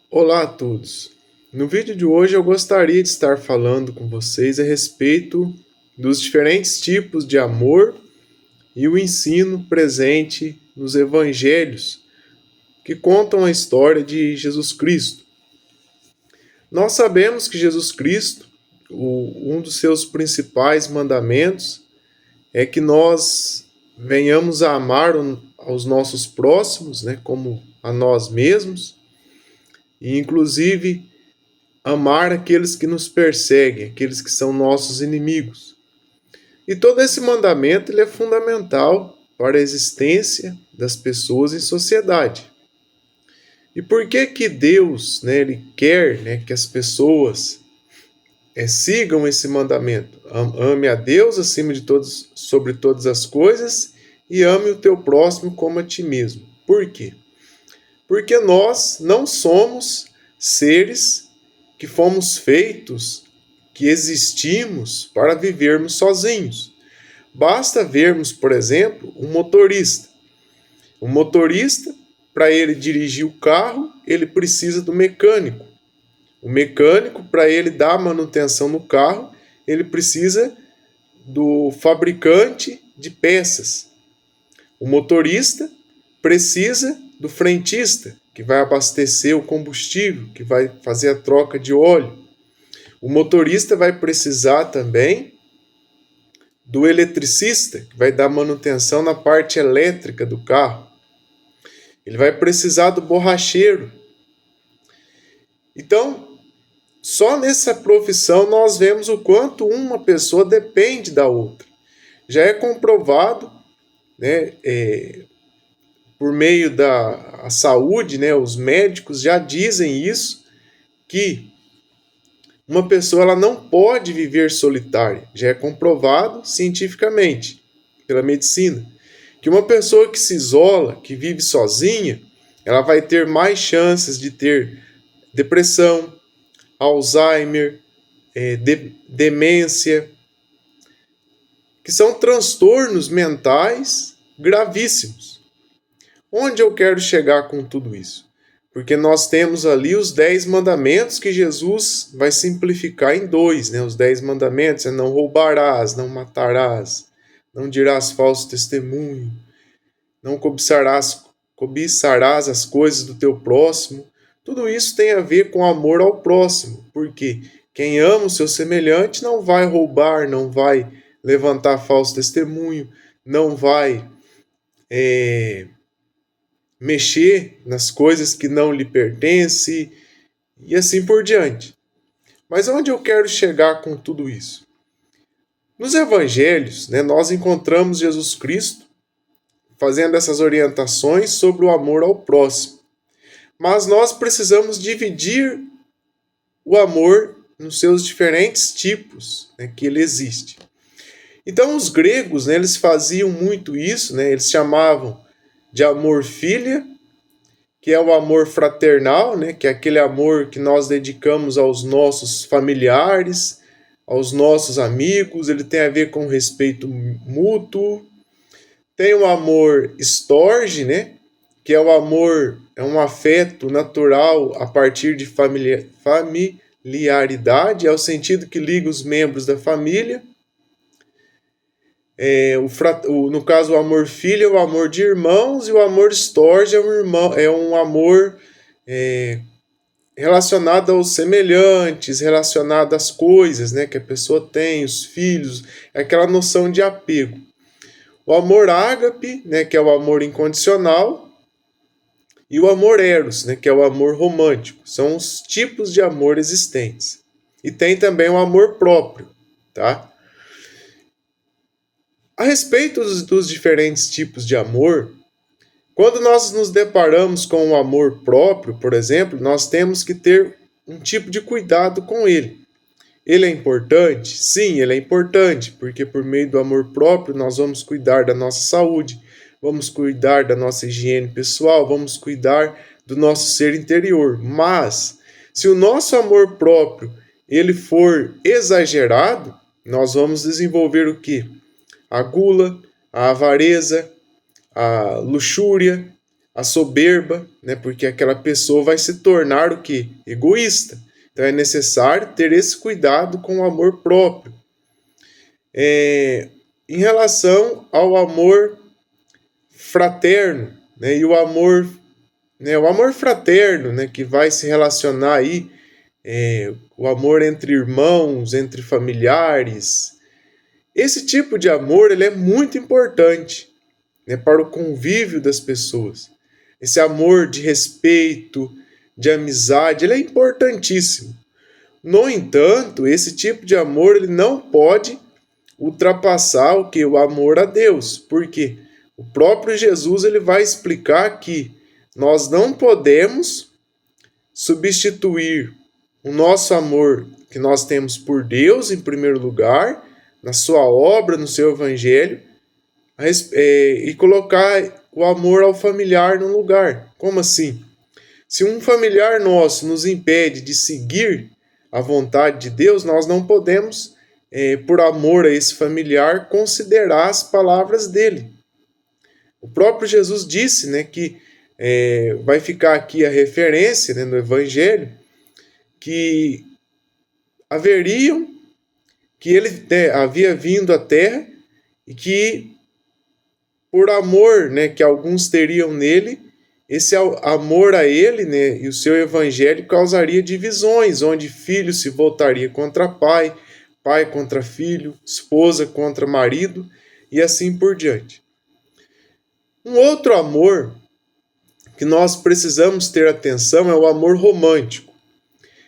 Olá a todos! No vídeo de hoje eu gostaria de estar falando com vocês a respeito dos diferentes tipos de amor e o ensino presente nos evangelhos que contam a história de Jesus Cristo. Nós sabemos que Jesus Cristo, um dos seus principais mandamentos é que nós venhamos a amar aos nossos próximos, como a nós mesmos, e inclusive amar aqueles que nos perseguem, aqueles que são nossos inimigos. E todo esse mandamento ele é fundamental para a existência das pessoas em sociedade. E por que que Deus, ele quer, que as pessoas sigam esse mandamento? Ame a Deus acima de todos, sobre todas as coisas, e ame o teu próximo como a ti mesmo. Por quê? Porque nós não somos seres que fomos feitos, que existimos para vivermos sozinhos. Basta vermos, por exemplo, um motorista. O motorista, para ele dirigir o carro, ele precisa do mecânico. O mecânico, para ele dar manutenção no carro, ele precisa do fabricante de peças. O motorista precisa do frentista, que vai abastecer o combustível, que vai fazer a troca de óleo. O motorista vai precisar também do eletricista, que vai dar manutenção na parte elétrica do carro. Ele vai precisar do borracheiro. Então, só nessa profissão nós vemos o quanto uma pessoa depende da outra. Já é comprovado, por meio da saúde, os médicos já dizem isso, que uma pessoa ela não pode viver solitária. Já é comprovado cientificamente, pela medicina, que uma pessoa que se isola, que vive sozinha, ela vai ter mais chances de ter depressão, Alzheimer, demência, que são transtornos mentais gravíssimos. Onde eu quero chegar com tudo isso? Porque nós temos ali os 10 mandamentos que Jesus vai simplificar em 2, Os 10 mandamentos é não roubarás, não matarás, não dirás falso testemunho, não cobiçarás as coisas do teu próximo. Tudo isso tem a ver com amor ao próximo, porque quem ama o seu semelhante não vai roubar, não vai levantar falso testemunho, não vai mexer nas coisas que não lhe pertencem e assim por diante. Mas onde eu quero chegar com tudo isso? Nos evangelhos, nós encontramos Jesus Cristo fazendo essas orientações sobre o amor ao próximo. Mas nós precisamos dividir o amor nos seus diferentes tipos que ele existe. Então os gregos, eles faziam muito isso, eles chamavam de amor filia, que é o amor fraternal, que é aquele amor que nós dedicamos aos nossos familiares, aos nossos amigos, ele tem a ver com respeito mútuo. Tem o amor storge, que é o amor, é um afeto natural a partir de familiaridade, é o sentido que liga os membros da família. No caso, o amor filho é o amor de irmãos, e o amor storge é um amor relacionado aos semelhantes, relacionado às coisas que a pessoa tem, os filhos, aquela noção de apego. O amor ágape, que é o amor incondicional, e o amor eros, que é o amor romântico. São os tipos de amor existentes. E tem também o amor próprio, tá? A respeito dos diferentes tipos de amor, quando nós nos deparamos com o amor próprio, por exemplo, nós temos que ter um tipo de cuidado com ele. Ele é importante? Sim, ele é importante, porque por meio do amor próprio nós vamos cuidar da nossa saúde, vamos cuidar da nossa higiene pessoal, vamos cuidar do nosso ser interior. Mas, se o nosso amor próprio ele for exagerado, nós vamos desenvolver o quê? A gula, a avareza, a luxúria, a soberba, né? Porque aquela pessoa vai se tornar o quê? Egoísta. Então é necessário ter esse cuidado com o amor próprio. Em relação ao amor fraterno, né? E o amor, né? O amor fraterno, né? Que vai se relacionar aí, o amor entre irmãos, entre familiares. Esse tipo de amor ele é muito importante, né? Para o convívio das pessoas. Esse amor de respeito, de amizade, ele é importantíssimo. No entanto, esse tipo de amor ele não pode ultrapassar o amor a Deus. Por quê? O próprio Jesus ele vai explicar que nós não podemos substituir o nosso amor que nós temos por Deus, em primeiro lugar, na sua obra, no seu evangelho, e colocar o amor ao familiar no lugar. Como assim? Se um familiar nosso nos impede de seguir a vontade de Deus, nós não podemos, por amor a esse familiar, considerar as palavras dele. O próprio Jesus disse, né, que vai ficar aqui a referência, né, no Evangelho, que que ele havia vindo à Terra e que por amor, né, que alguns teriam nele, esse amor a ele, né, e o seu evangelho causaria divisões, onde filho se voltaria contra pai, pai contra filho, esposa contra marido e assim por diante. Um outro amor que nós precisamos ter atenção é o amor romântico.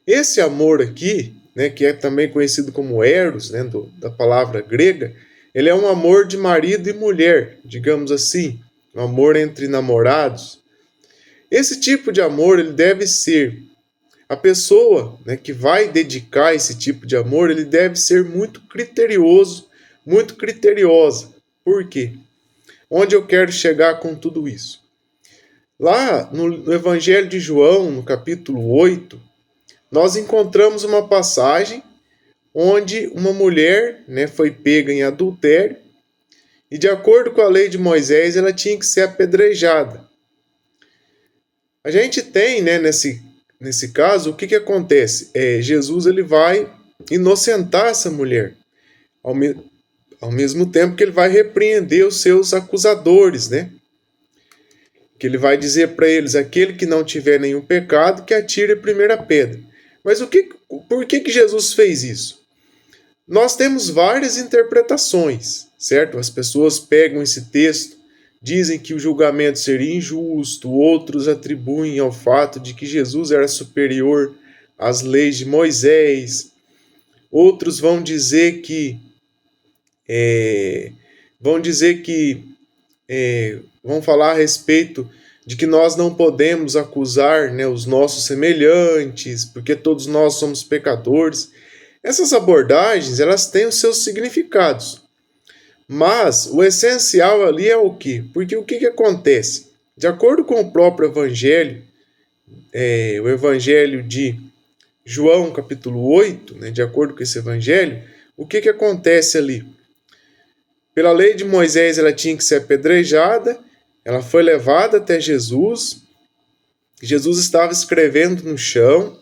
Esse amor aqui, né, que é também conhecido como eros, né, da palavra grega, ele é um amor de marido e mulher, digamos assim, um amor entre namorados. Esse tipo de amor ele deve ser, a pessoa, né, que vai dedicar esse tipo de amor, ele deve ser muito criterioso, muito criteriosa. Por quê? Onde eu quero chegar com tudo isso? Lá no Evangelho de João, no capítulo 8, nós encontramos uma passagem onde uma mulher, né, foi pega em adultério e, de acordo com a lei de Moisés, ela tinha que ser apedrejada. A gente tem, né, nesse caso, o que acontece? Jesus ele vai inocentar essa mulher, ao mesmo tempo que ele vai repreender os seus acusadores, né? Que ele vai dizer para eles, aquele que não tiver nenhum pecado, que atire a primeira pedra. Mas por que Jesus fez isso? Nós temos várias interpretações, certo? As pessoas pegam esse texto, dizem que o julgamento seria injusto, outros atribuem ao fato de que Jesus era superior às leis de Moisés, outros vão dizer que vão falar a respeito de que nós não podemos acusar, né, os nossos semelhantes, porque todos nós somos pecadores. Essas abordagens, elas têm os seus significados. Mas o essencial ali é o quê? Porque o que acontece? De acordo com o próprio Evangelho, o Evangelho de João, capítulo 8, né, de acordo com esse Evangelho, o que acontece ali? Pela lei de Moisés, ela tinha que ser apedrejada, ela foi levada até Jesus, Jesus estava escrevendo no chão,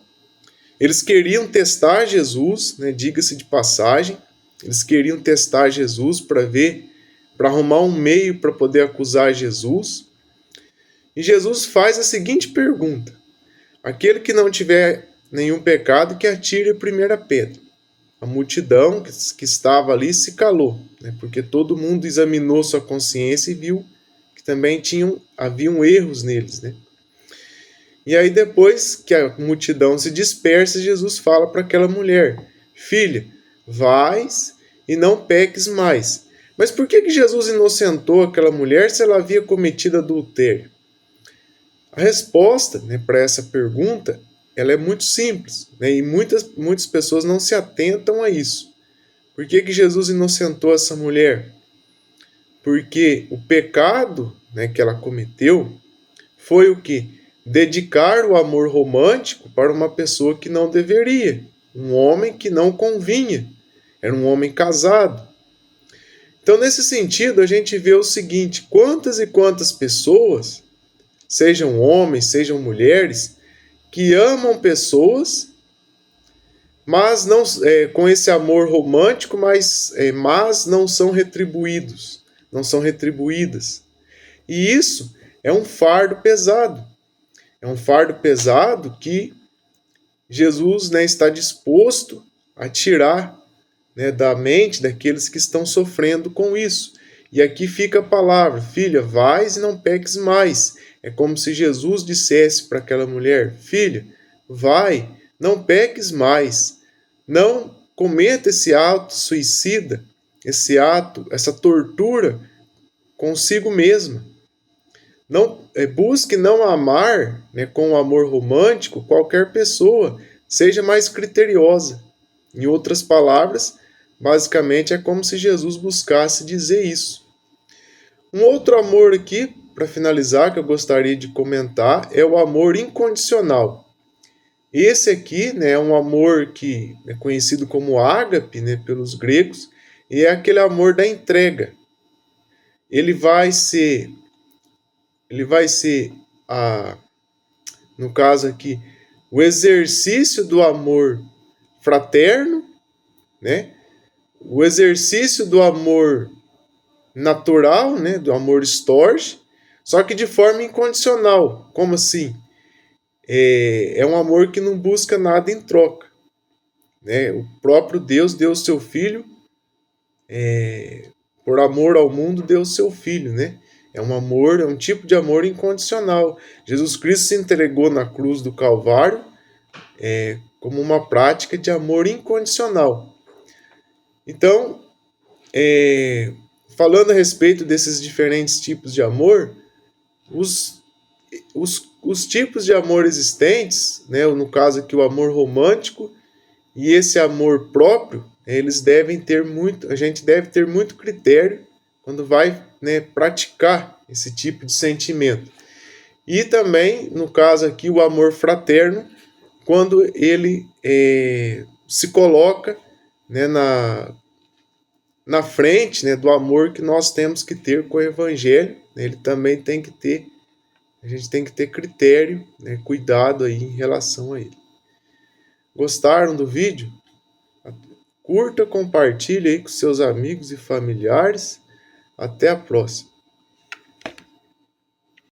eles queriam testar Jesus, né, diga-se de passagem, eles queriam testar Jesus para arrumar um meio para poder acusar Jesus. E Jesus faz a seguinte pergunta: aquele que não tiver nenhum pecado, que atire a primeira pedra. A multidão que estava ali se calou, né, porque todo mundo examinou sua consciência e viu que também haviam erros neles, né? E aí depois que a multidão se dispersa, Jesus fala para aquela mulher: filha, vais e não peques mais. Mas por que Jesus inocentou aquela mulher se ela havia cometido adultério? A resposta, né, para essa pergunta, ela é muito simples, né, e muitas pessoas não se atentam a isso. Por que Jesus inocentou essa mulher? Porque o pecado, né, que ela cometeu foi o quê? Dedicar o amor romântico para uma pessoa que não deveria, um homem que não convinha, era um homem casado. Então, nesse sentido, a gente vê o seguinte: quantas e quantas pessoas sejam homens, sejam mulheres, que amam pessoas, mas não com esse amor romântico, mas não são retribuídos, não são retribuídas. E isso é um fardo pesado. É um fardo pesado que Jesus, né, está disposto a tirar, né, da mente daqueles que estão sofrendo com isso. E aqui fica a palavra: filha, vais e não peques mais. É como se Jesus dissesse para aquela mulher: filha, vai, não peques mais. Não cometa esse ato suicida, esse ato, essa tortura consigo mesma. Não busque não amar, né, com o amor romântico qualquer pessoa, seja mais criteriosa. Em outras palavras, basicamente é como se Jesus buscasse dizer isso. Um outro amor aqui, para finalizar, que eu gostaria de comentar, é o amor incondicional. Esse aqui, né, é um amor que é conhecido como ágape, né, pelos gregos, e é aquele amor da entrega. Ele vai ser no caso aqui, o exercício do amor fraterno, né? O exercício do amor natural, né? Do amor storge, só que de forma incondicional. Como assim? É um amor que não busca nada em troca, né? O próprio Deus deu o seu Filho, por amor ao mundo deu o seu Filho, né? É um amor, é um tipo de amor incondicional. Jesus Cristo se entregou na cruz do Calvário como uma prática de amor incondicional. Então, falando a respeito desses diferentes tipos de amor, os tipos de amor existentes, né, no caso aqui o amor romântico e esse amor próprio, eles devem ter muito, a gente deve ter muito critério quando vai, né, praticar esse tipo de sentimento. E também, no caso aqui, o amor fraterno, quando ele se coloca, né, na frente, né, do amor que nós temos que ter com o Evangelho. Ele também tem que ter, a gente tem que ter critério, né, cuidado aí em relação a ele. Gostaram do vídeo? Curta, compartilhe aí com seus amigos e familiares. Até a próxima.